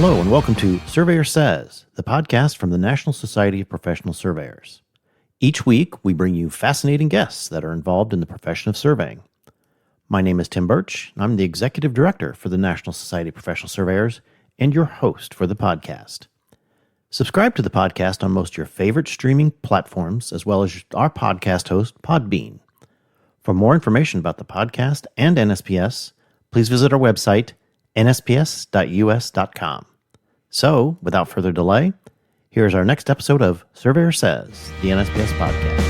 Hello and welcome to Surveyor Says, the podcast from the National Society of Professional Surveyors. Each week, we bring you fascinating guests that are involved in the profession of surveying. My name is Tim Burch, and I'm the Executive Director for the National Society of Professional Surveyors and your host for the podcast. Subscribe to the podcast on most of your favorite streaming platforms, as well as our podcast host, Podbean. For more information about the podcast and NSPS, please visit our website, nsps.us.com. So, without further delay, here's our next episode of Surveyor Says, the NSPS Podcast.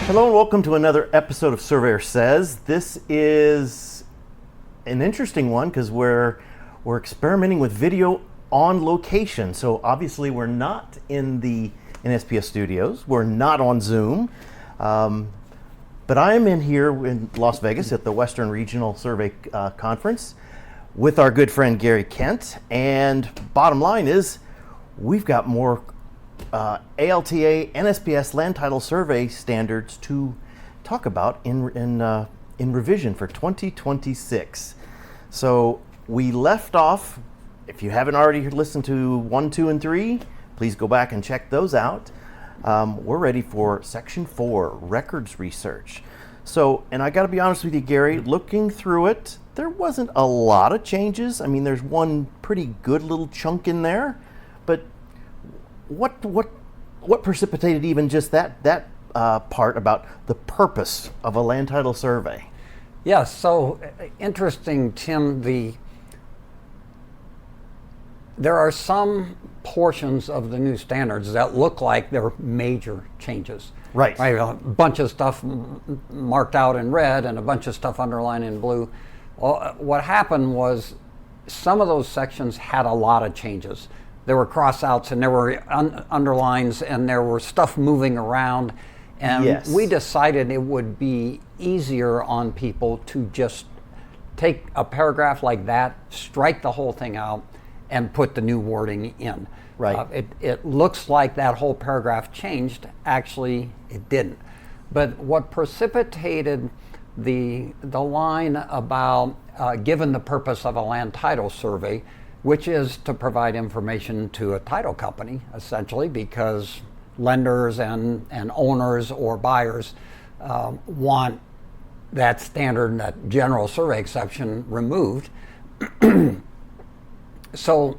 Hello and welcome to another episode of Surveyor Says. This is an interesting one because we're experimenting with video on location. So obviously we're not in the NSPS studios. We're not on Zoom. But I'm in here in Las Vegas at the Western Regional Survey Conference with our good friend Gary Kent. And bottom line is we've got more ALTA NSPS land title survey standards to talk about in revision for 2026. So we left off, if you haven't already listened to 1, 2, and 3, please go back and check those out. We're ready for Section 4, Records Research. So, and I got to be honest with you, Gary, looking through it, there wasn't a lot of changes. I mean, there's one pretty good little chunk in there, but what precipitated even just that part about the purpose of a land title survey? Yeah, so interesting, Tim. There are some portions of the new standards that look like they're major changes. Right. A bunch of stuff marked out in red and a bunch of stuff underlined in blue. Well, what happened was some of those sections had a lot of changes. There were cross-outs and there were underlines and there were stuff moving around. And yes, we decided it would be easier on people to just take a paragraph like that, strike the whole thing out, and put the new wording in. Right. It looks like that whole paragraph changed. Actually, it didn't. But what precipitated the line about given the purpose of a land title survey, which is to provide information to a title company, essentially, because lenders and owners or buyers want that standard, that general survey exception removed. So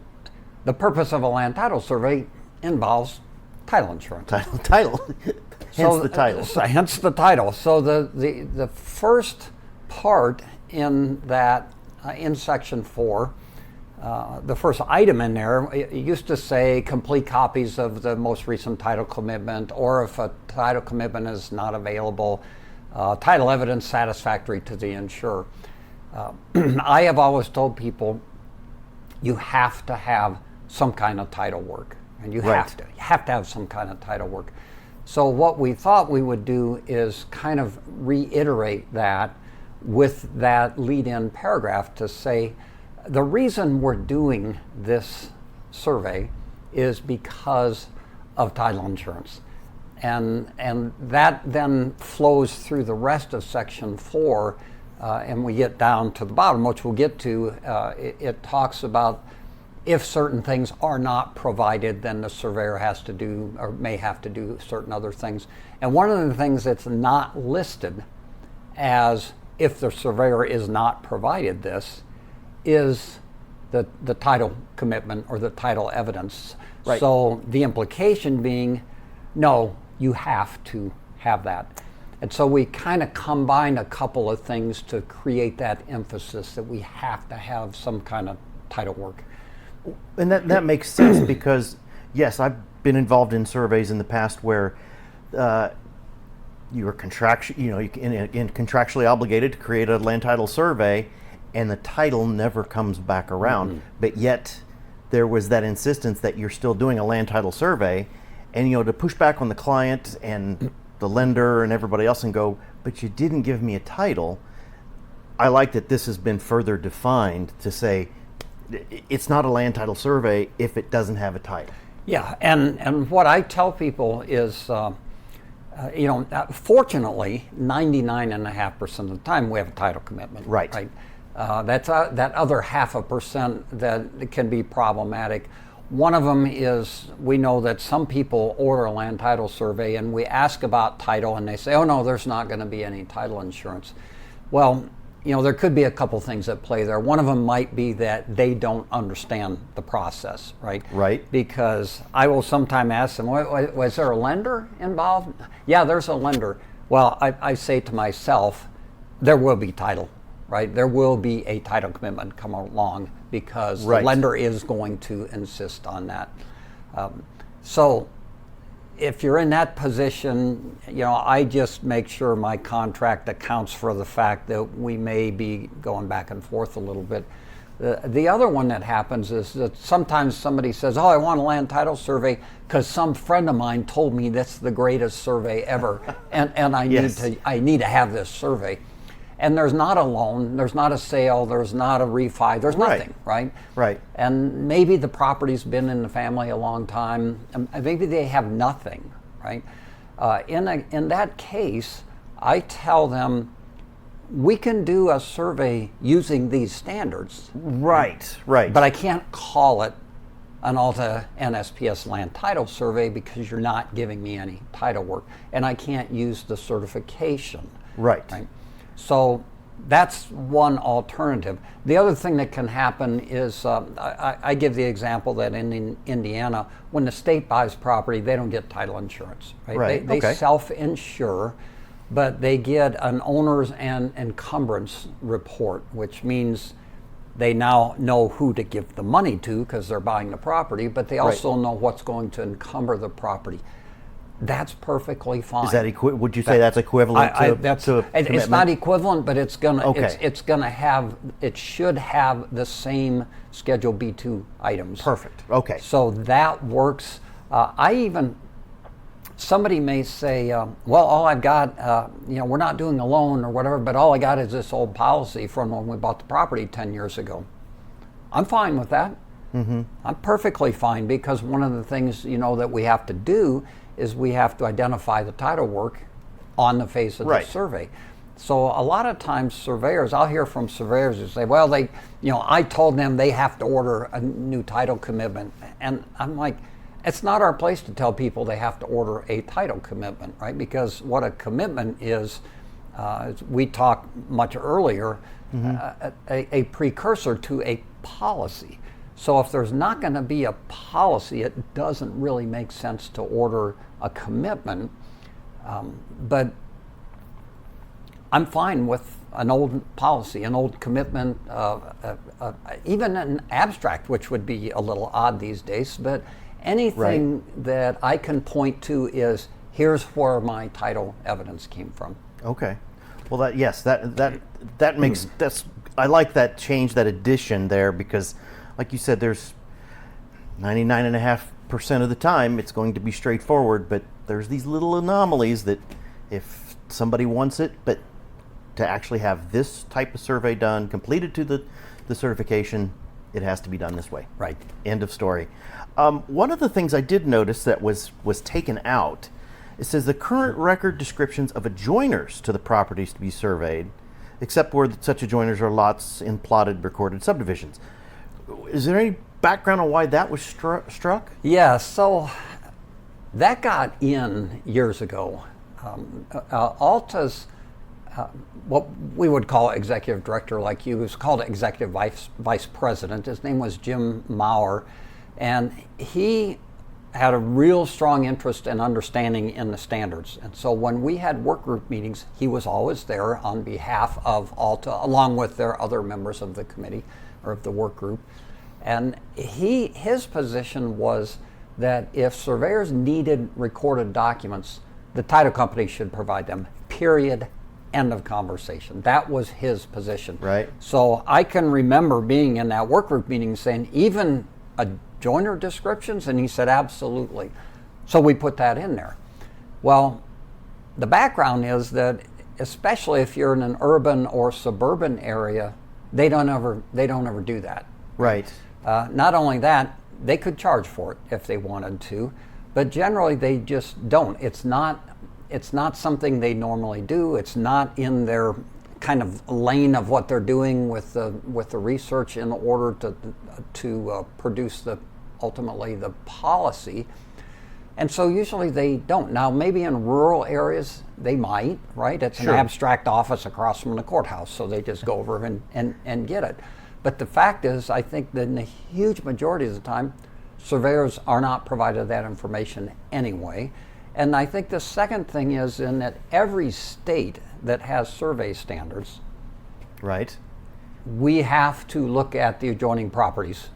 the purpose of a land title survey involves title insurance. Title. Hence the title. Hence the title. So the first part in that, in Section 4, the first item in there, it used to say complete copies of the most recent title commitment, or if a title commitment is not available, title evidence satisfactory to the insurer. I have always told people you have to have some kind of title work, and you have to have some kind of title work. So what we thought we would do is kind of reiterate that with that lead-in paragraph to say the reason we're doing this survey is because of title insurance. And that then flows through the rest of Section 4, and we get down to the bottom, which we'll get to. It talks about if certain things are not provided, then the surveyor has to do or may have to do certain other things. And one of the things that's not listed as if the surveyor is not provided this is the title commitment or the title evidence. Right. So the implication being, no, you have to have that. And so we kind of combined a couple of things to create that emphasis that we have to have some kind of title work. And that makes sense because, yes, I've been involved in surveys in the past where you are contractually obligated to create a land title survey, and the title never comes back around. Mm-hmm. But yet there was that insistence that you're still doing a land title survey, and to push back on the client and the lender and everybody else and go, but you didn't give me a title. I like that this has been further defined to say it's not a land title survey if it doesn't have a title. Yeah, and what I tell people is Fortunately, 99.5% of the time we have a title commitment. Right. That's that other 0.5% that can be problematic. One of them is we know that some people order a land title survey and we ask about title and they say, oh no, there's not going to be any title insurance. Well, there could be a couple things at play there. One of them might be that they don't understand the process, right? Right. Because I will sometimes ask them, was there a lender involved? Yeah, there's a lender. Well, I say to myself, there will be title, right? There will be a title commitment come along because the lender is going to insist on that. So if you're in that position, I just make sure my contract accounts for the fact that we may be going back and forth a little bit. The other one that happens is that sometimes somebody says, oh, I want a land title survey because some friend of mine told me that's the greatest survey ever, and I need to have this survey. And there's not a loan, there's not a sale, there's not a refi, there's nothing, right? Right. And maybe the property's been in the family a long time, and maybe they have nothing, right? In that case, I tell them, we can do a survey using these standards. Right. But I can't call it an ALTA NSPS land title survey because you're not giving me any title work. And I can't use the certification. Right. So that's one alternative. The other thing that can happen is, I give the example that in Indiana, when the state buys property, they don't get title insurance. Right? They self-insure, but they get an owner's and encumbrance report, which means they now know who to give the money to because they're buying the property, but they also know what's going to encumber the property. That's perfectly fine. Is that would you say that's equivalent to it's not equivalent, but it's gonna it's gonna have, it should have the same Schedule B2 items. Perfect. Okay. So that works. Somebody may say, well, all I've got, we're not doing a loan or whatever, but all I got is this old policy from when we bought the property 10 years ago. I'm fine with that. Mm-hmm. I'm perfectly fine, because one of the things that we have to do is we have to identify the title work on the face of the survey. So a lot of times surveyors, I'll hear from surveyors who say, well, I told them they have to order a new title commitment. And I'm like, it's not our place to tell people they have to order a title commitment, right? Because what a commitment is, we talked much earlier, a precursor to a policy. So if there's not going to be a policy, it doesn't really make sense to order a commitment. But I'm fine with an old policy, an old commitment, even an abstract, which would be a little odd these days. But anything that I can point to is, here's where my title evidence came from. Okay. Well, that makes I like that change, that addition there, because like you said, there's 99.5% of the time it's going to be straightforward, but there's these little anomalies that if somebody wants it, but to actually have this type of survey done, completed to the certification, it has to be done this way. Right. End of story. One of the things I did notice that was taken out, it says the current record descriptions of adjoiners to the properties to be surveyed, except where such adjoiners are lots in plotted recorded subdivisions. Is there any background on why that was struck? Yeah, so that got in years ago. ALTA's, what we would call executive director, like you, was called executive vice president. His name was Jim Maurer, and he had a real strong interest and understanding in the standards. And so when we had work group meetings, he was always there on behalf of ALTA, along with their other members of the committee or of the work group. And his position was that if surveyors needed recorded documents, the title company should provide them, period, end of conversation. That was his position. Right. So I can remember being in that work group meeting saying, even adjoiner descriptions? And he said, absolutely. So we put that in there. Well, the background is that, especially if you're in an urban or suburban area, they don't ever do that. Right. Not only that, they could charge for it if they wanted to, but generally they just don't. It's not it's not something they normally do. It's not in their kind of lane of what they're doing with the research in order to produce ultimately the policy. And so usually they don't. Now, maybe in rural areas they might, right? It's an abstract office across from the courthouse, so they just go over and get it. But the fact is, I think that in the huge majority of the time, surveyors are not provided that information anyway. And I think the second thing is in that every state that has survey standards, right, we have to look at the adjoining properties,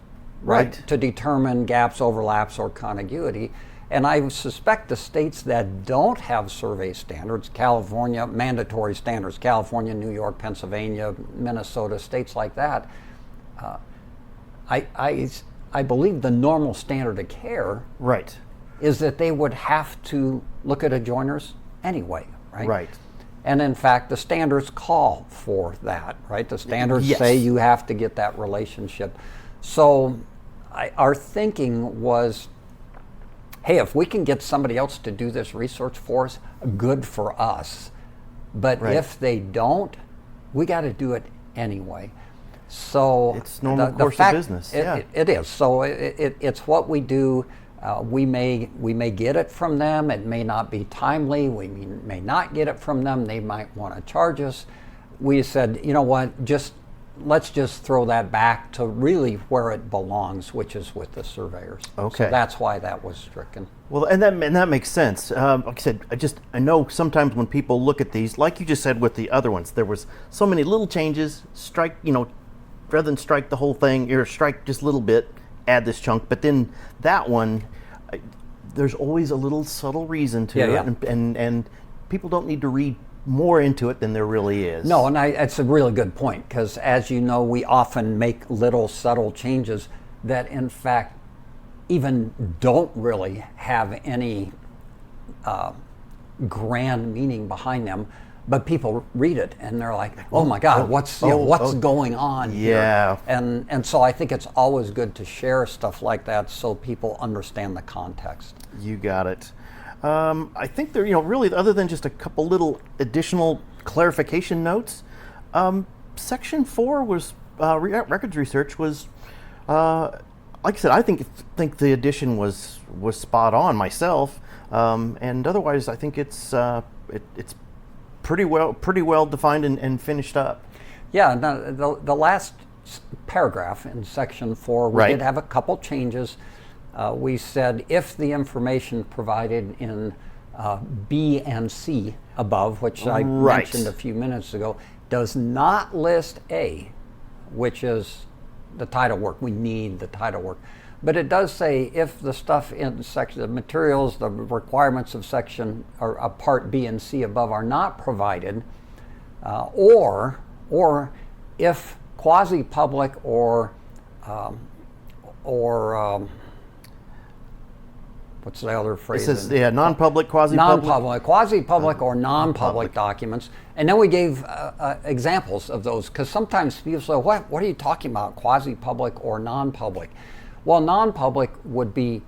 right, to determine gaps, overlaps, or contiguity. And I suspect the states that don't have survey standards, California, mandatory standards, California, New York, Pennsylvania, Minnesota, states like that, I believe the normal standard of care is that they would have to look at adjoiners anyway, right? Right. And in fact, the standards call for that, right? The standards say you have to get that relationship. So our thinking was, hey, if we can get somebody else to do this research for us, good for us. But if they don't, we got to do it anyway. So it's normal course of business. It is. So it's what we do. We may get it from them. It may not be timely. We may not get it from them. They might want to charge us. We said, you know what? Let's just throw that back to really where it belongs, which is with the surveyors. Okay. So that's why that was stricken. Well, and that makes sense. Like I said, I know sometimes when people look at these, like you just said with the other ones, there was so many little changes. Strike, rather than strike the whole thing, or strike just a little bit, add this chunk. But then that one, there's always a little subtle reason to it, and people don't need to read more into it than there really is. No, and it's a really good point, because as you know, we often make little subtle changes that in fact even don't really have any grand meaning behind them, but people read it and they're like, oh my God, what's going on here? And so I think it's always good to share stuff like that so people understand the context. You got it. I think there, really, other than just a couple little additional clarification notes, Section 4 was records research was, like I said, I think the addition was spot on myself, and otherwise I think it's pretty well defined and finished up. Yeah. Now, the last paragraph in Section 4, we did have a couple changes. We said if the information provided in B and C above, which I mentioned a few minutes ago, does not list A, which is the title work. We need the title work. But it does say if the stuff in the materials, the requirements of section or part B and C above are not provided, or if quasi-public or what's the other phrase? It says, non-public, quasi-public. Non-public, quasi-public or non-public documents. And then we gave examples of those, because sometimes people say, what are you talking about, quasi-public or non-public? Well, non-public would be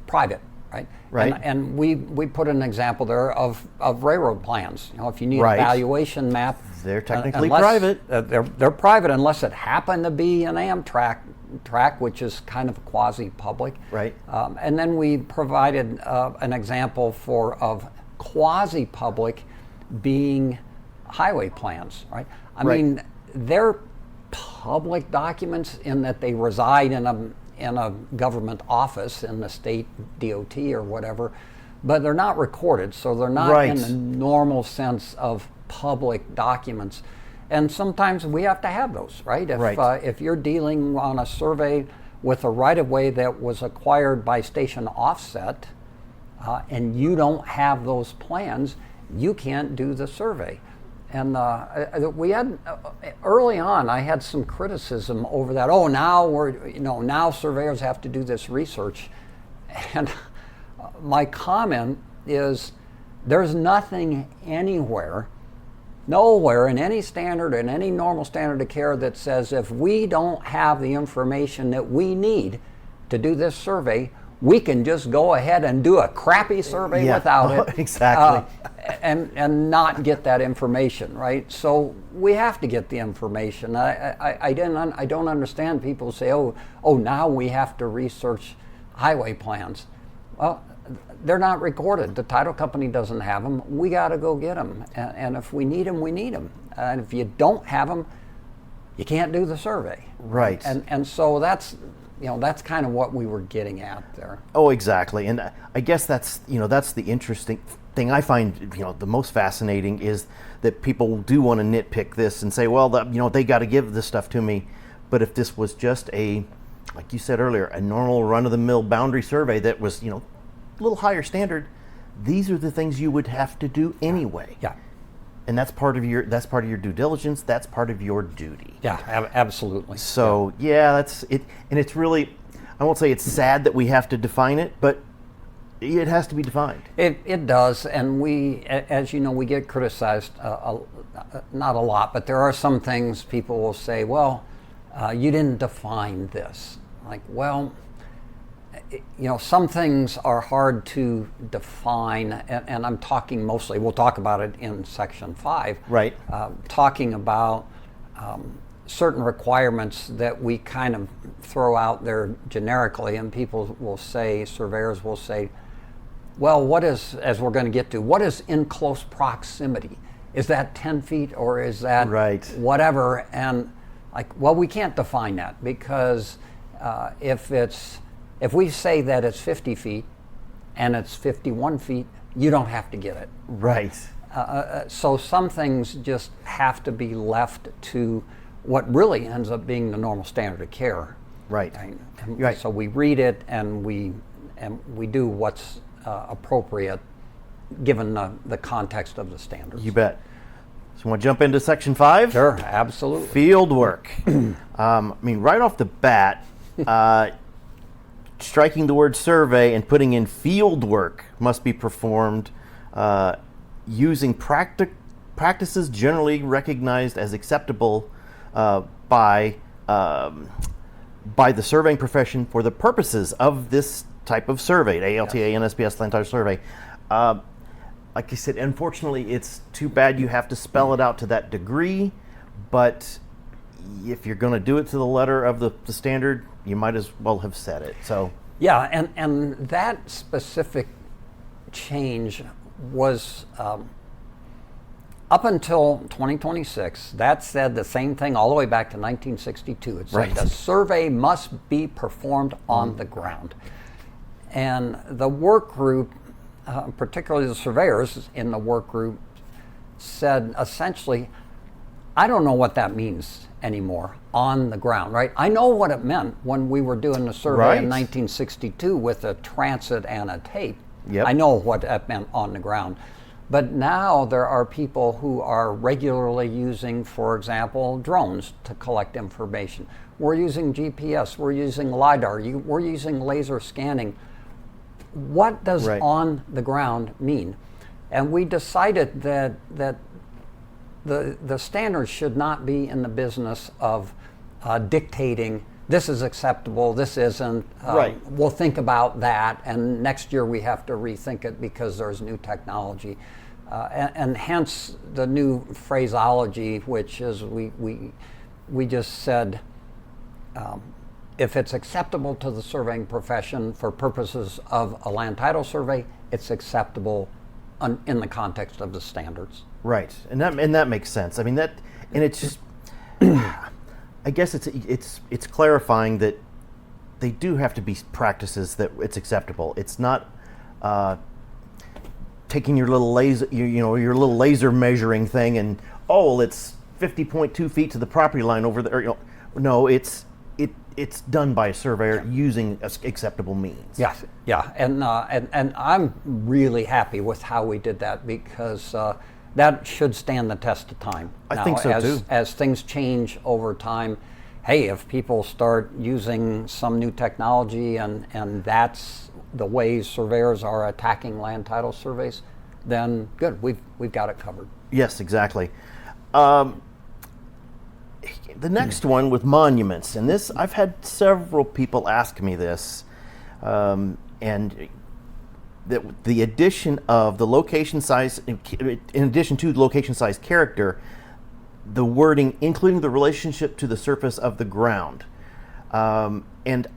private, right? Right. And we put an example there of railroad plans. If you need a valuation map. They're technically private. They're private unless it happened to be an Amtrak track, which is kind of quasi-public. Right. And then we provided an example of quasi-public being highway plans, right? I mean, they're public documents in that they reside in a government office in the state DOT or whatever, but they're not recorded, so they're not in the normal sense of public documents. And sometimes we have to have those, right? If you're dealing on a survey with a right-of-way that was acquired by station offset, and you don't have those plans, you can't do the survey. And we had early on, I had some criticism over that. Oh, now surveyors have to do this research, and my comment is, there's nothing nowhere in any standard and any normal standard of care that says if we don't have the information that we need to do this survey, we can just go ahead and do a crappy survey without it. Exactly. and not get that information, right? So we have to get the information. I don't understand people say, oh, now we have to research highway plans. Well, they're not recorded. The title company doesn't have them. We got to go get them. And if we need them, we need them. And if you don't have them, you can't do the survey. Right. And so that's kind of what we were getting at there. Oh, exactly. And I guess that's the interesting thing I find, the most fascinating is that people do want to nitpick this and say, well, they got to give this stuff to me. But if this was just like you said earlier, a normal run-of-the-mill boundary survey that was, a little higher standard, these are the things you would have to do anyway. Yeah. And that's part of your due diligence. That's part of your duty. Yeah, absolutely. So that's it. And it's really, I won't say it's sad that we have to define it, but it has to be defined. It does, and we, as you know, we get criticized, not a lot, but there are some things people will say, well, you didn't define this. Like, well, some things are hard to define, and I'm talking mostly, we'll talk about it in section 5. Right. Talking about certain requirements that we kind of throw out there generically, and people will say, surveyors will say, well, what is, as we're going to get to, what is in close proximity? Is that 10 feet or is that whatever? And we can't define that because if we say that it's 50 feet and it's 51 feet, you don't have to get it. Right. So some things just have to be left to what really ends up being the normal standard of care. Right. Right. So we read it and we do what's appropriate given the context of the standards. You bet. So want to jump into section 5? Sure, absolutely. Field work. Right off the bat, striking the word survey and putting in field work must be performed using practices generally recognized as acceptable by the surveying profession for the purposes of this type of survey, ALTA, NSPS land title survey. Like I said, unfortunately, it's too bad you have to spell it out to that degree, but if you're going to do it to the letter of the standard, you might as well have said it. So yeah, and that specific change was up until 2026. That said the same thing all the way back to 1962. It said the survey must be performed on the ground. And the work group, particularly the surveyors in the work group, said essentially, I don't know what that means anymore, on the ground, right? I know what it meant when we were doing the survey in 1962 with a transit and a tape. Yep. I know what that meant on the ground. But now there are people who are regularly using, for example, drones to collect information. We're using GPS, we're using LiDAR, we're using laser scanning. What does on the ground mean? And we decided that the standards should not be in the business of dictating this is acceptable, this isn't. We'll think about that, and next year we have to rethink it because there's new technology. And hence the new phraseology, which is we just said, if it's acceptable to the surveying profession for purposes of a land title survey, it's acceptable in the context of the standards. Right, and that makes sense. I mean and it's just, I guess it's clarifying that they do have to be practices that it's acceptable. It's not taking your little laser, your little laser measuring thing, and it's 50.2 feet to the property line over there. No, it's done by a surveyor using acceptable means. Yeah, and I'm really happy with how we did that because that should stand the test of time. I think so too. As things change over time, hey, if people start using some new technology and that's the way surveyors are attacking land title surveys, then good, we've got it covered. Yes, exactly. The next one with monuments, and this, I've had several people ask me this, and the addition of the location size, in addition to the location size character, the wording including the relationship to the surface of the ground. And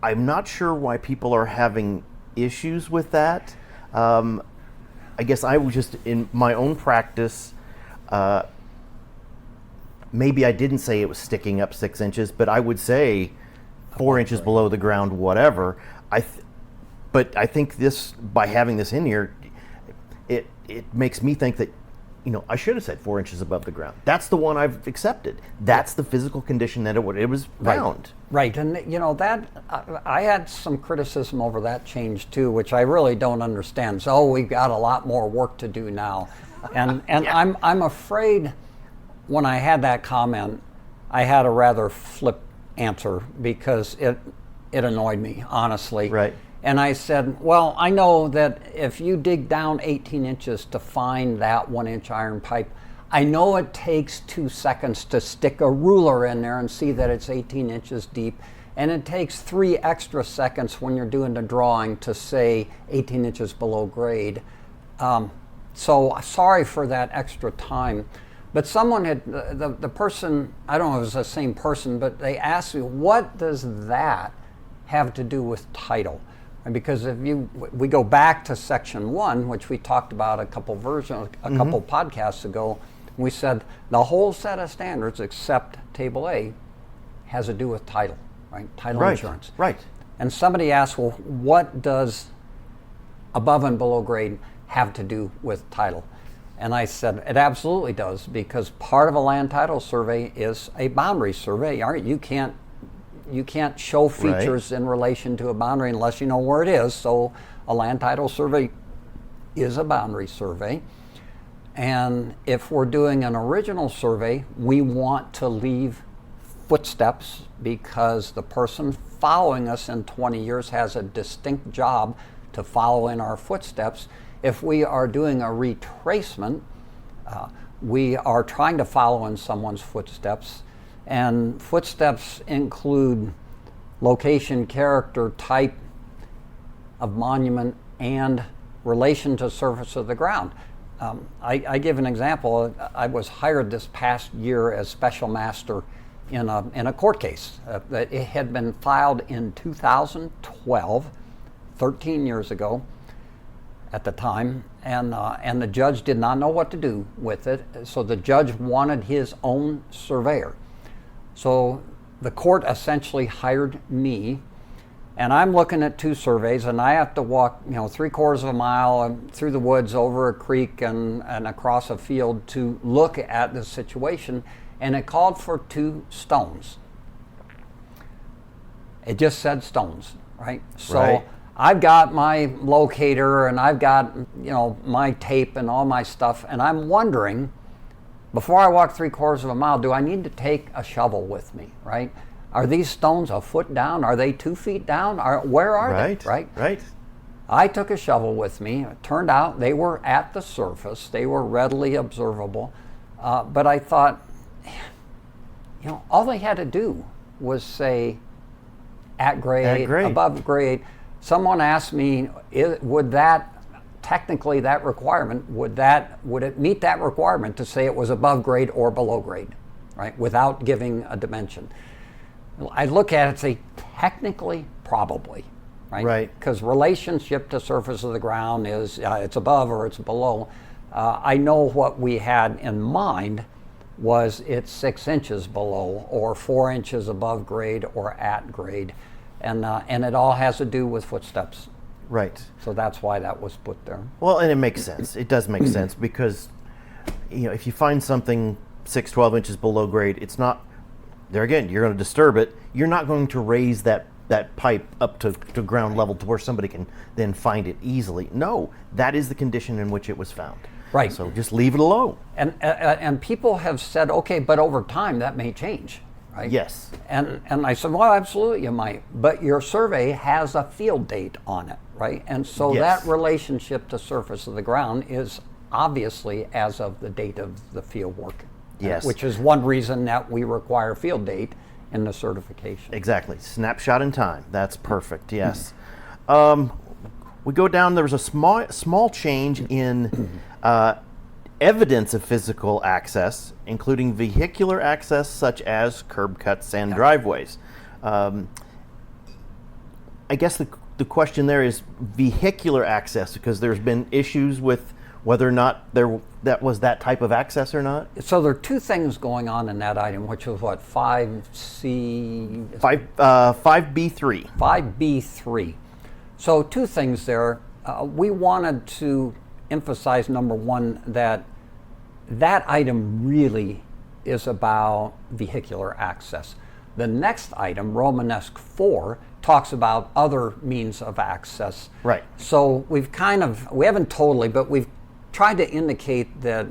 I'm not sure why people are having issues with that. I guess I was just, in my own practice, maybe I didn't say it was sticking up 6 inches, but I would say 4 inches below the ground, whatever. But I think this, by having this in here, it makes me think that, I should have said 4 inches above the ground. That's the one I've accepted. That's the physical condition that it was found. Right, and that I had some criticism over that change too, which I really don't understand. So we've got a lot more work to do now, and yeah. I'm afraid when I had that comment, I had a rather flip answer because it annoyed me, honestly. Right. And I said, well, I know that if you dig down 18 inches to find that 1-inch iron pipe, I know it takes 2 seconds to stick a ruler in there and see that it's 18 inches deep. And it takes 3 extra seconds when you're doing the drawing to say 18 inches below grade. So sorry for that extra time. But someone had, the person, I don't know if it was the same person, but they asked me, what does that have to do with title? And because we go back to section 1, which we talked about a couple podcasts ago, we said the whole set of standards except table A has to do with title, right? Title insurance. Right. And somebody asked, well, what does above and below grade have to do with title? And I said, it absolutely does, because part of a land title survey is a boundary survey. You can't show features in relation to a boundary unless you know where it is. So a land title survey is a boundary survey. And if we're doing an original survey, we want to leave footsteps because the person following us in 20 years has a distinct job to follow in our footsteps. If we are doing a retracement, we are trying to follow in someone's footsteps. And footsteps include location, character, type of monument, and relation to surface of the ground. I give an example. I was hired this past year as special master in a court case. It had been filed in 2012, 13 years ago at the time, and the judge did not know what to do with it. So the judge wanted his own surveyor. So the court essentially hired me, and I'm looking at 2 surveys, and I have to walk, 3/4 of a mile through the woods, over a creek, and across a field to look at the situation, and it called for 2 stones. It just said stones, right? So I've got my locator, and I've got, my tape and all my stuff, and I'm wondering, before I walk 3/4 of a mile, do I need to take a shovel with me, right? Are these stones a foot down? Are they 2 feet down? Where are they, right? Right. I took a shovel with me. It turned out they were at the surface. They were readily observable. But I thought, all they had to do was say at grade, above grade. Someone asked me, would that, technically that requirement, would it meet that requirement to say it was above grade or below grade, right, without giving a dimension? I look at it and say, technically, probably, right? Right. Because relationship to surface of the ground is it's above or it's below. I know what we had in mind was it's 6 inches below or 4 inches above grade or at grade, and it all has to do with footsteps. Right. So that's why that was put there. Well, and it makes sense. It does make sense because, if you find something 12 inches below grade, it's not, there again, you're going to disturb it. You're not going to raise that pipe up to ground level to where somebody can then find it easily. No, that is the condition in which it was found. Right. So just leave it alone. And people have said, okay, but over time that may change. Right? Yes. And I said, well, absolutely you might, but your survey has a field date on it, right? And so that relationship to surface of the ground is obviously as of the date of the field work. Yes. Which is one reason that we require field date in the certification. Exactly. Snapshot in time. That's perfect. Yes. We go down, there was a small change in evidence of physical access, including vehicular access such as curb cuts and driveways. I guess the question there is vehicular access, because there's been issues with whether or not that was that type of access or not. So there are two things going on in that item, which was what, 5C? 5B3. 5B3. So two things there. We wanted to emphasize, number one, that item really is about vehicular access. The next item, Romanesque 4, talks about other means of access. Right. So we haven't totally, but we've tried to indicate that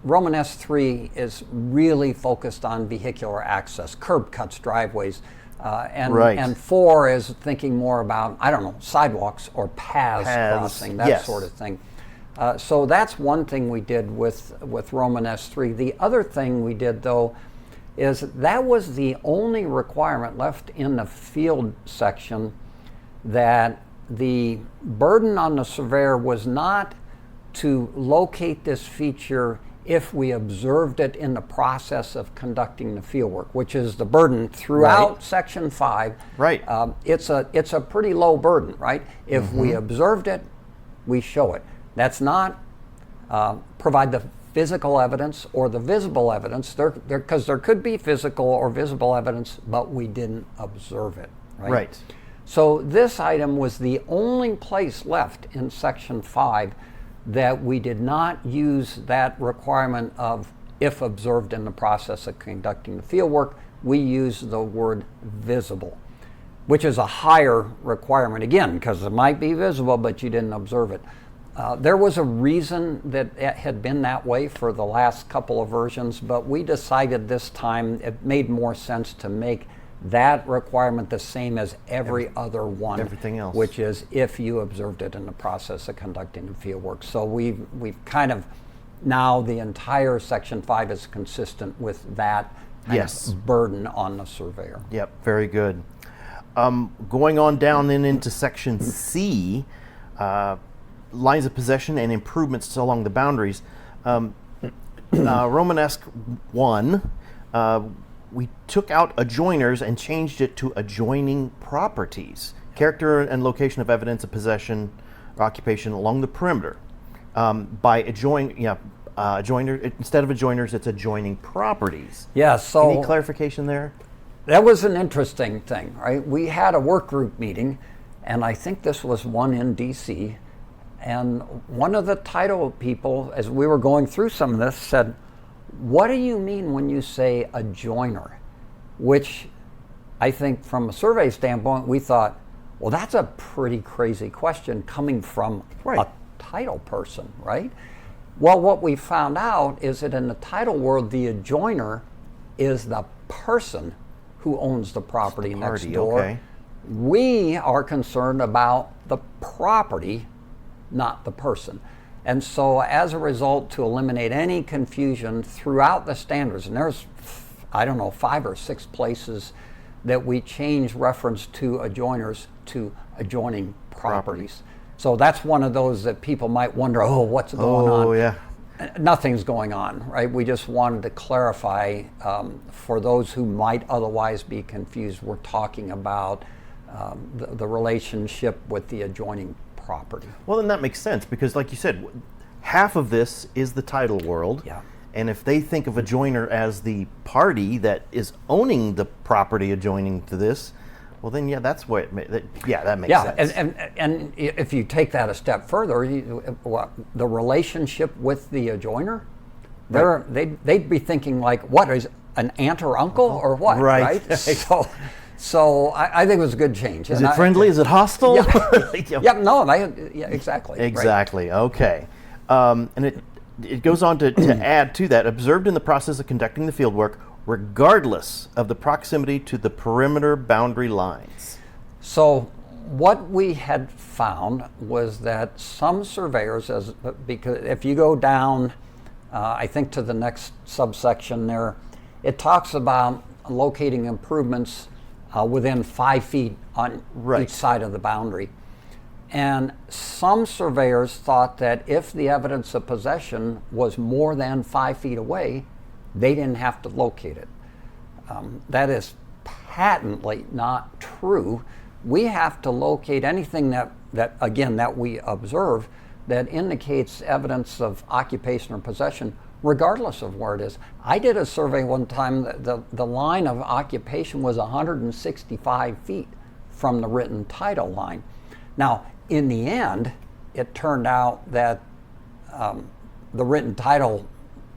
Romanesque 3 is really focused on vehicular access, curb cuts, driveways, and 4 is thinking more about, I don't know, sidewalks or paths crossing, that sort of thing. So that's one thing we did with Romanesque 3. The other thing we did, though, is that was the only requirement left in the field section, that the burden on the surveyor was not to locate this feature if we observed it in the process of conducting the fieldwork, which is the burden throughout Section 5. Right. It's a pretty low burden, right? If we observed it, we show it. That's not provide the physical evidence or the visible evidence, because there could be physical or visible evidence, but we didn't observe it, right? Right. So this item was the only place left in Section 5 that we did not use that requirement of if observed in the process of conducting the fieldwork. We use the word visible, which is a higher requirement, again, because it might be visible, but you didn't observe it. There was a reason that it had been that way for the last couple of versions, but we decided this time it made more sense to make that requirement the same as every other one. Everything else. Which is if you observed it in the process of conducting the fieldwork. So we've kind of, now the entire Section 5 is consistent with that kind of burden on the surveyor. Yep, very good. Going on down then into Section C, lines of possession and improvements along the boundaries. Romanesque 1, we took out adjoiners and changed it to adjoining properties. Character and location of evidence of possession or occupation along the perimeter. By adjoiner, instead of adjoiners, it's adjoining properties. Yeah, so any clarification there? That was an interesting thing, right? We had a work group meeting, and I think this was one in DC, and one of the title people, as we were going through some of this, said, "What do you mean when you say adjoiner?" Which I think from a survey standpoint, we thought, well, that's a pretty crazy question coming from a title person, right? Well, what we found out is that in the title world, the adjoiner is the person who owns the property next door. Okay. We are concerned about the property, not the person. And so as a result, to eliminate any confusion throughout the standards, and there's, I don't know, 5 or 6 places that we change reference to adjoiners to adjoining properties. So that's one of those that people might wonder, oh, what's going on? Oh, yeah. Nothing's going on, right? We just wanted to clarify for those who might otherwise be confused, we're talking about the relationship with the adjoining property. Well, then that makes sense, because like you said, half of this is the title world. Yeah. And if they think of adjoiner as the party that is owning the property adjoining to this, well then, yeah, that's what that makes sense. And if you take that a step further, the relationship with the adjoiner, they'd be thinking like, what is an aunt or uncle or what? Right. So I think it was a good change. Is it friendly? Is it hostile? Exactly. Exactly. Right. Okay. And it goes on to add to that, observed in the process of conducting the fieldwork, regardless of the proximity to the perimeter boundary lines. So what we had found was that some surveyors, because if you go down, I think to the next subsection there, it talks about locating improvements within 5 feet on each side of the boundary. And some surveyors thought that if the evidence of possession was more than 5 feet away, they didn't have to locate it. That is patently not true. We have to locate anything that we observe that indicates evidence of occupation or possession, regardless of where it is. I did a survey one time, the line of occupation was 165 feet from the written title line. Now, in the end, it turned out that the written title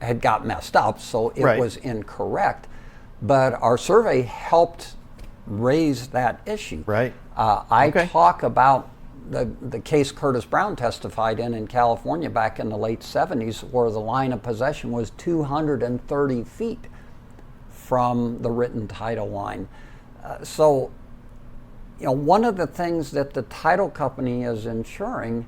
had got messed up, so it was incorrect. But our survey helped raise that issue. Right. I talk about the case Curtis Brown testified in California back in the late 70s, where the line of possession was 230 feet from the written title line. So, one of the things that the title company is ensuring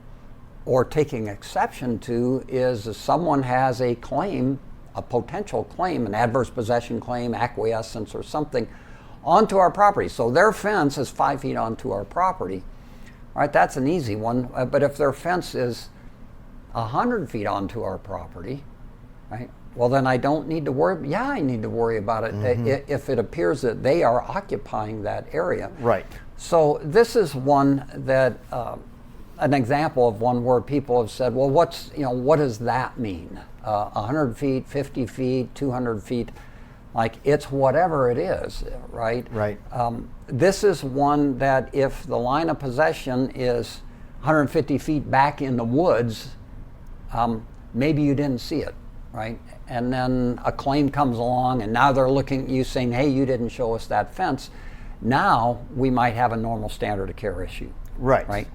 or taking exception to is if someone has a claim, a potential claim, an adverse possession claim, acquiescence or something, onto our property. So their fence is 5 feet onto our property. All right, that's an easy one. But if their fence is 100 feet onto our property, right, well, then I don't need to worry. Yeah, I need to worry about it if it appears that they are occupying that area. Right. So this is one that, an example of one where people have said, well, what does that mean? 100 feet, 50 feet, 200 feet, like it's whatever it is, right? Right. This is one that if the line of possession is 150 feet back in the woods, maybe you didn't see it, right? And then a claim comes along and now they're looking at you saying, hey, you didn't show us that fence. Now we might have a normal standard of care issue. Right. Right.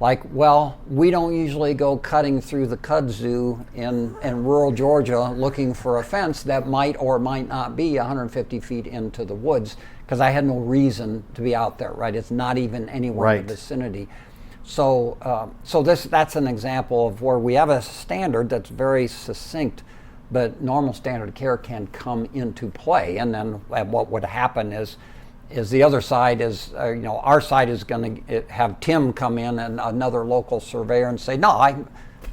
Like, well, we don't usually go cutting through the kudzu in rural Georgia looking for a fence that might or might not be 150 feet into the woods, because I had no reason to be out there, right? It's not even anywhere in the vicinity. So, that's an example of where we have a standard that's very succinct, but normal standard of care can come into play. And then what would happen is the other side is, our side is going to have Tim come in and another local surveyor and say, no, I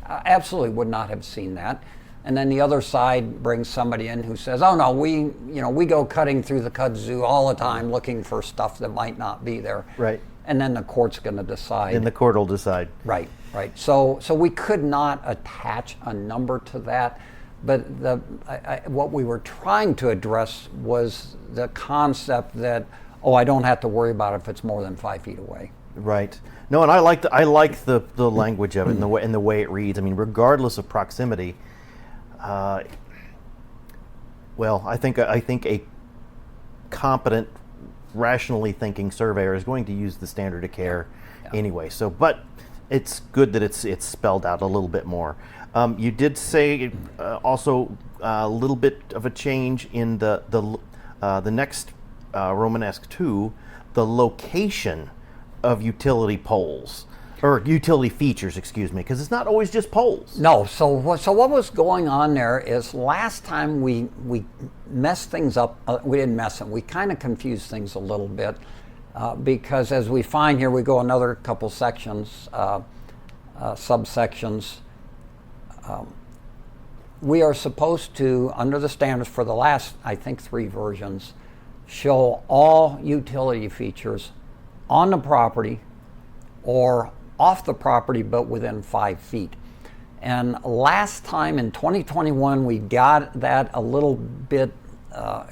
absolutely would not have seen that. And then the other side brings somebody in who says, oh no, we go cutting through the kudzu all the time looking for stuff that might not be there. Right. And then the court's going to decide. And the court will decide. Right. So we could not attach a number to that. But what we were trying to address was the concept that, I don't have to worry about it if it's more than 5 feet away. Right. No, and I like the language of it and the way it reads. I mean, regardless of proximity. I think a competent, rationally thinking surveyor is going to use the standard of care anyway. So, but it's good that it's spelled out a little bit more. You did say also a little bit of a change in the next Romanesque 2, the location of utility poles, or utility features, excuse me, because it's not always just poles. No, so what was going on there is last time we messed things up, we didn't mess them, we kind of confused things a little bit, because as we find here, we go another couple sections, subsections, we are supposed to, under the standards for the last, I think, 3 versions, show all utility features on the property or off the property but within 5 feet. And last time in 2021 we got that a little bit,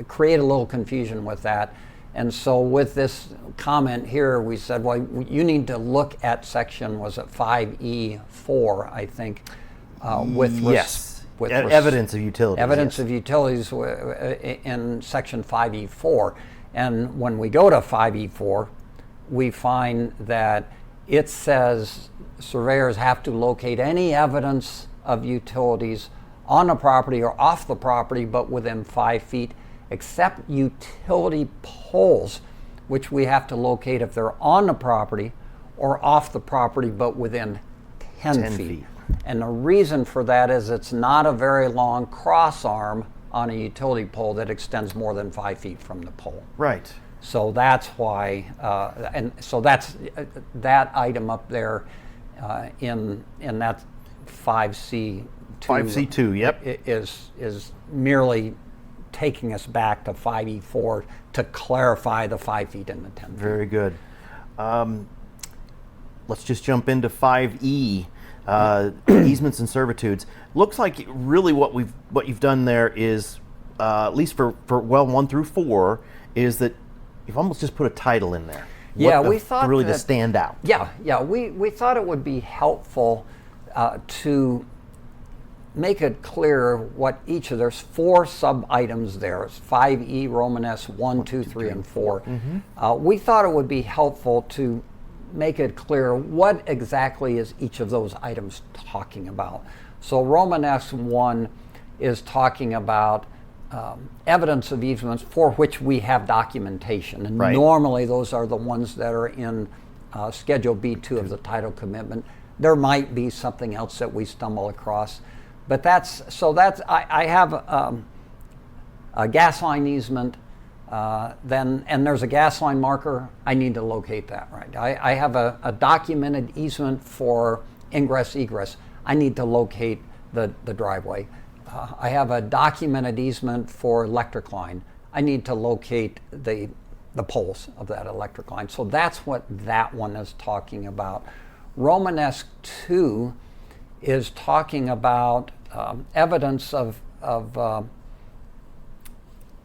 create a little confusion with that. And so with this comment here we said, well, you need to look at section, was it 5E4, I think, with evidence of utilities. Evidence of utilities in section 5E4. And when we go to 5E4, we find that it says surveyors have to locate any evidence of utilities on the property or off the property, but within 5 feet, except utility poles, which we have to locate if they're on the property or off the property, but within 10 feet. And the reason for that is it's not a very long cross arm on a utility pole that extends more than 5 feet from the pole. Right. So that's why, and so that's that item up there in that 5C2. 5C2, yep. Is merely taking us back to 5E4 to clarify the 5 feet and the 10 feet. Very good. Let's just jump into 5E, easements and servitudes. Looks like really what you've done there is, at least for well 1 through 4, is that you've almost just put a title in there. Yeah, we thought really that, to stand out. Yeah, we thought it would be helpful to make it clear what each of, there's 4 sub-items there. It's 5E, Romanesque 1, 2, 3, and 4. Mm-hmm. We thought it would be helpful to make it clear what exactly is each of those items talking about. So Romanesque 1 is talking about evidence of easements for which we have documentation. And normally those are the ones that are in Schedule B2 of the title commitment. There might be something else that we stumble across. But I have a gas line easement, and there's a gas line marker. I need to locate that, right? I have a documented easement for ingress egress. I need to locate the driveway. I have a documented easement for electric line. I need to locate the poles of that electric line. So that's what that one is talking about. Romanesque 2 is talking about evidence of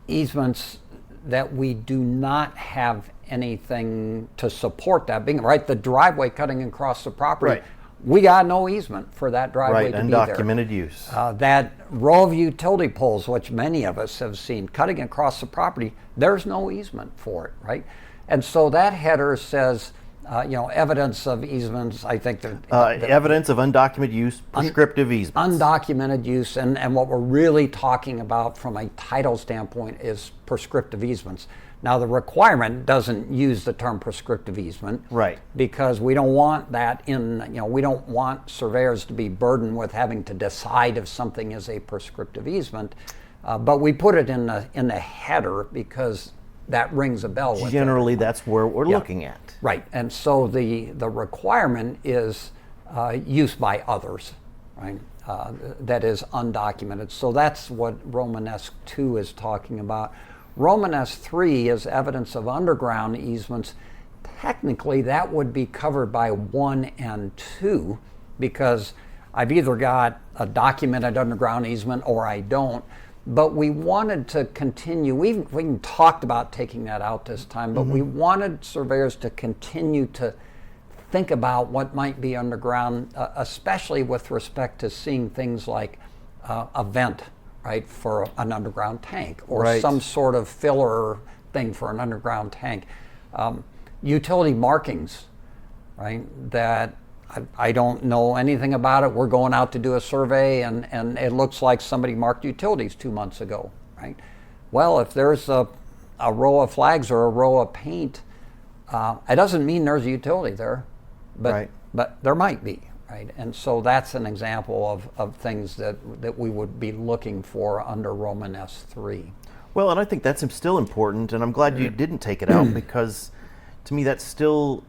easements that we do not have anything to support that being, right? The driveway cutting across the property, we got no easement for that driveway to be there. Undocumented use. That row of utility poles, which many of us have seen, cutting across the property, there's no easement for it, right? And so that header says, evidence of easements, I think evidence of undocumented use, prescriptive easements. Undocumented use, and what we're really talking about from a title standpoint is prescriptive easements. Now the requirement doesn't use the term prescriptive easement. Right. Because we don't want that we don't want surveyors to be burdened with having to decide if something is a prescriptive easement. But we put it in the header because that rings a bell with Generally, that's where we're looking at. Right, and so the requirement is use by others, right? That is undocumented. So that's what Romanesque 2 is talking about. Romanesque 3 is evidence of underground easements. Technically, that would be covered by 1 and 2 because I've either got a documented underground easement or I don't. But we wanted to continue, we even talked about taking that out this time, but we wanted surveyors to continue to think about what might be underground, especially with respect to seeing things like a vent, right, for an underground tank, or some sort of filler thing for an underground tank. Utility markings, right, that I don't know anything about it. We're going out to do a survey and it looks like somebody marked utilities 2 months ago, right? Well, if there's a row of flags or a row of paint, it doesn't mean there's a utility there, but there might be, right? And so that's an example of things that we would be looking for under Romanesque 3. Well, and I think that's still important, and I'm glad you didn't take it out because to me that's still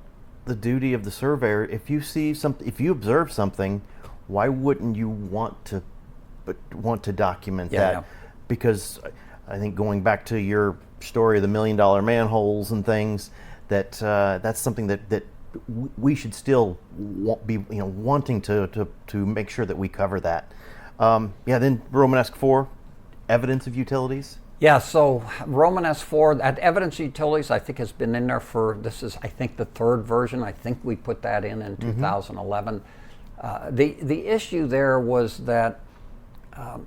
the duty of the surveyor. If you see something, if you observe something, why wouldn't you want to document that? Yeah. Because I think going back to your story of the $1 million manholes and things, that's something that we should still be wanting to make sure that we cover that. Then Romanesque 4, evidence of utilities. Yeah, so Romanesque 4, that evidence of utilities, I think has been in there this is, I think, the 3rd version. I think we put that in 2011. The issue there was that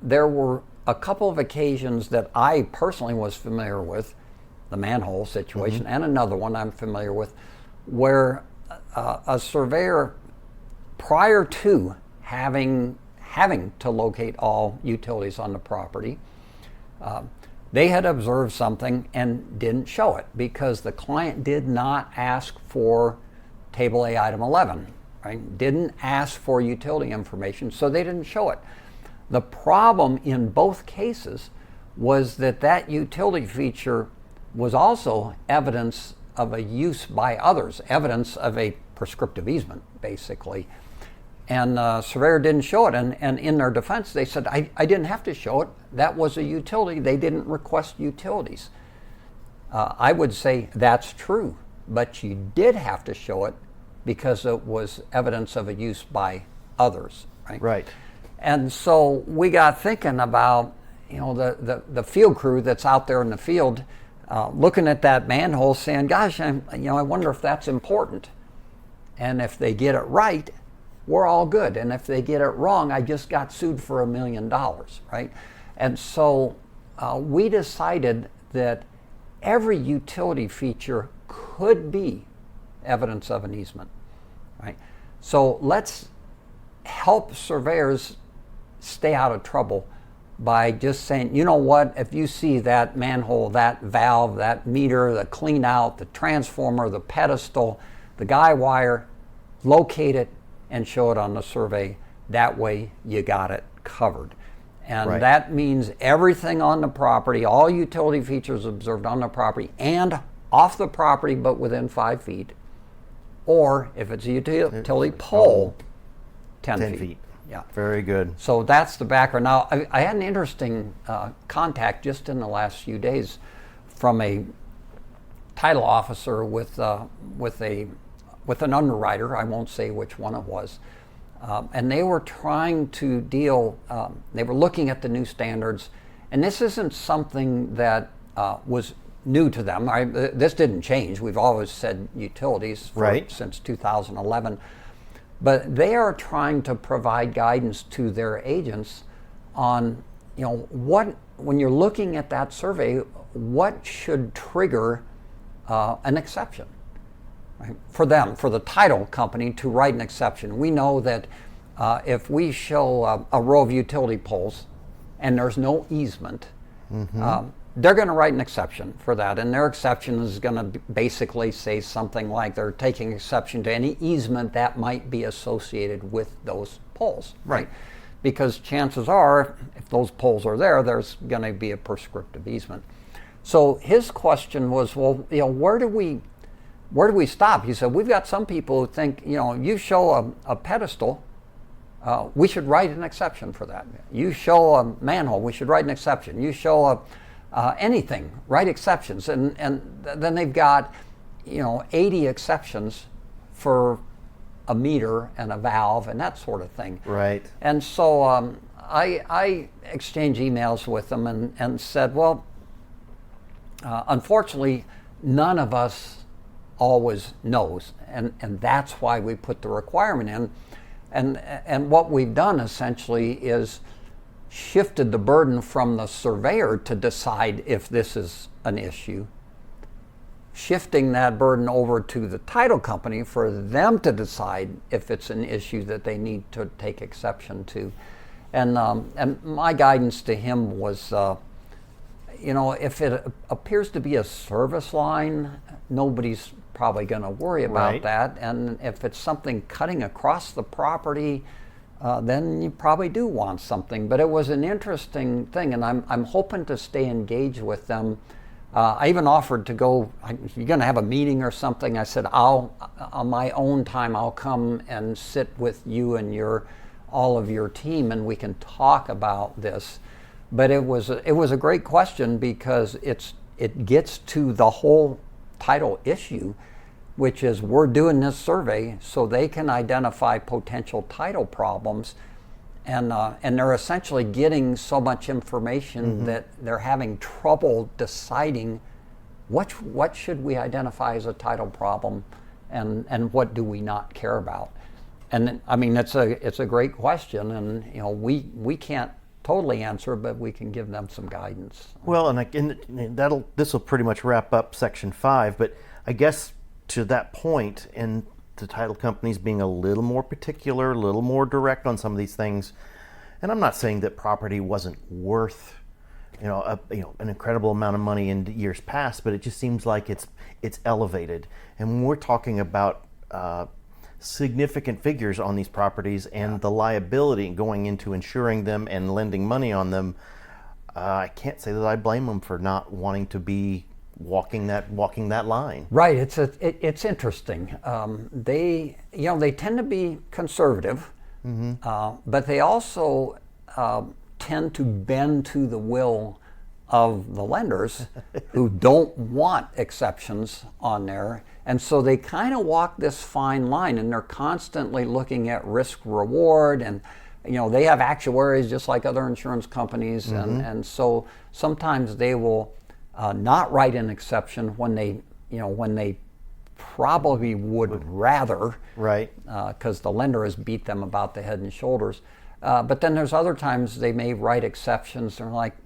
there were a couple of occasions that I personally was familiar with, the manhole situation, and another one I'm familiar with, where a surveyor, prior to having to locate all utilities on the property, they had observed something and didn't show it because the client did not ask for Table A, Item 11, right? Didn't ask for utility information, so they didn't show it. The problem in both cases was that utility feature was also evidence of a use by others, evidence of a prescriptive easement, basically. And surveyor didn't show it, and in their defense, they said, I didn't have to show it. That was a utility. They didn't request utilities. I would say that's true, but you did have to show it because it was evidence of a use by others, right? Right. And so we got thinking about, the field crew that's out there in the field, looking at that manhole, saying, "Gosh, I wonder if that's important." And if they get it right, we're all good. And if they get it wrong, I just got sued for $1 million, right? And so we decided that every utility feature could be evidence of an easement, right? So let's help surveyors stay out of trouble by just saying, you know what, if you see that manhole, that valve, that meter, the clean out, the transformer, the pedestal, the guy wire, locate it and show it on the survey. That way you got it covered. And right. That means everything on the property, all utility features observed on the property and off the property but within 5 feet. Or if it's a utility pole, 10 feet. Yeah. Very good. So that's the background. Now, I had an interesting contact just in the last few days from a title officer with an underwriter. I won't say which one it was. And they were trying to they were looking at the new standards, and this isn't something that was new to them. This didn't change. We've always said utilities since 2011. But they are trying to provide guidance to their agents on, when you're looking at that survey, what should trigger an exception. Right? For them, for the title company to write an exception. We know that if we show a row of utility poles and there's no easement, they're going to write an exception for that. And their exception is going to basically say something like they're taking exception to any easement that might be associated with those poles. Right? Because chances are, if those poles are there, there's going to be a prescriptive easement. So his question was, well, where do we stop? He said, we've got some people who think, you show a pedestal, we should write an exception for that. You show a manhole, we should write an exception. You show anything, write exceptions. And then they've got, 80 exceptions for a meter and a valve and that sort of thing. Right. And so I exchanged emails with them and said, well, unfortunately, none of us always knows, and that's why we put the requirement in. And what we've done essentially is shifted the burden from the surveyor to decide if this is an issue, shifting that burden over to the title company for them to decide if it's an issue that they need to take exception to. And my guidance to him was, if it appears to be a service line, nobody's probably going to worry about that. And if it's something cutting across the property, then you probably do want something. But it was an interesting thing, and I'm hoping to stay engaged with them. I even offered to go, you're going to have a meeting or something. I said, on my own time, I'll come and sit with you and all of your team, and we can talk about this. But it was a great question because it gets to the whole title issue, which is we're doing this survey so they can identify potential title problems, and they're essentially getting so much information that they're having trouble deciding what should we identify as a title problem, and what do we not care about. And I mean, it's a great question, and we can't totally answer, but we can give them some guidance. Well, and this will pretty much wrap up section 5. But I guess to that point, and the title companies being a little more particular, a little more direct on some of these things, and I'm not saying that property wasn't worth, an incredible amount of money in years past, but it just seems like it's elevated, and when we're talking about significant figures on these properties and the liability going into insuring them and lending money on them, I can't say that I blame them for not wanting to be walking that line. Right. It's interesting. They tend to be conservative, But they also tend to bend to the will of the lenders who don't want exceptions on there. And so they kind of walk this fine line, and they're constantly looking at risk reward, and they have actuaries just like other insurance companies, and so sometimes they will not write an exception when they probably would rather, right? Because the lender has beat them about the head and shoulders. But then there's other times they may write exceptions. They're like,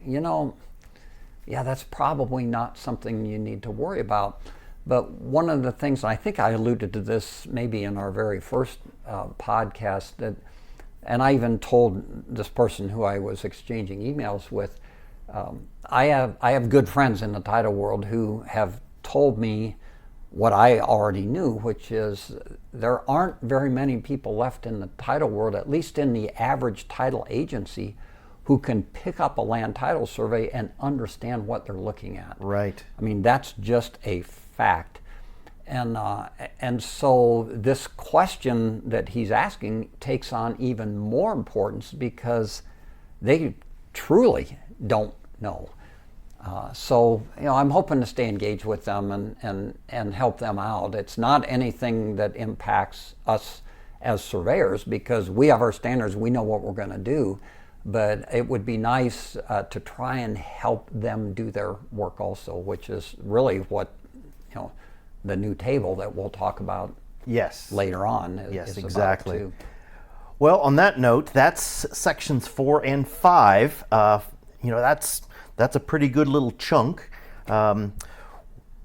yeah, that's probably not something you need to worry about. But one of the things, and I think I alluded to this maybe in our very first podcast, and I even told this person who I was exchanging emails with, I have good friends in the title world who have told me what I already knew, which is there aren't very many people left in the title world, at least in the average title agency, who can pick up a land title survey and understand what they're looking at. Right. I mean, that's just a fact. And so this question that he's asking takes on even more importance because they truly don't know. So I'm hoping to stay engaged with them and help them out. It's not anything that impacts us as surveyors because we have our standards, we know what we're going to do, but it would be nice to try and help them do their work also, which is really what the new table that we'll talk about later on is exactly. about too. Well, on that note, that's sections 4 and 5. That's a pretty good little chunk.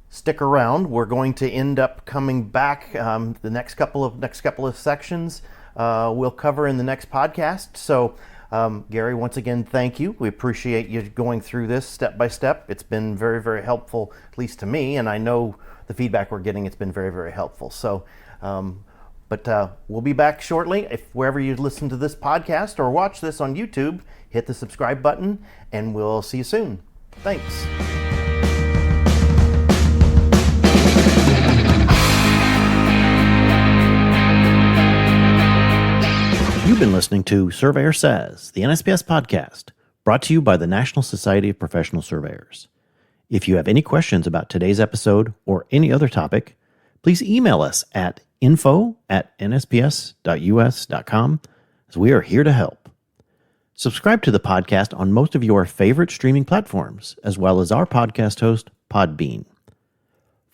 Stick around. We're going to end up coming back. The next couple of sections we'll cover in the next podcast. So, Gary, once again, thank you. We appreciate you going through this step by step. It's been very, very helpful, at least to me, and I know the feedback we're getting, it's been very, very helpful. So, but we'll be back shortly. If wherever you listen to this podcast or watch this on YouTube, hit the subscribe button, and we'll see you soon. Thanks. You've been listening to Surveyor Says, the NSPS Podcast, brought to you by the National Society of Professional Surveyors. If you have any questions about today's episode or any other topic, please email us at info@nsps.us.com, as we are here to help. Subscribe to the podcast on most of your favorite streaming platforms, as well as our podcast host, Podbean.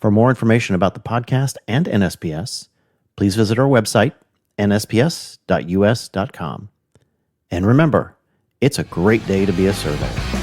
For more information about the podcast and NSPS, please visit our website, nsps.us.com. And remember, it's a great day to be a surveyor.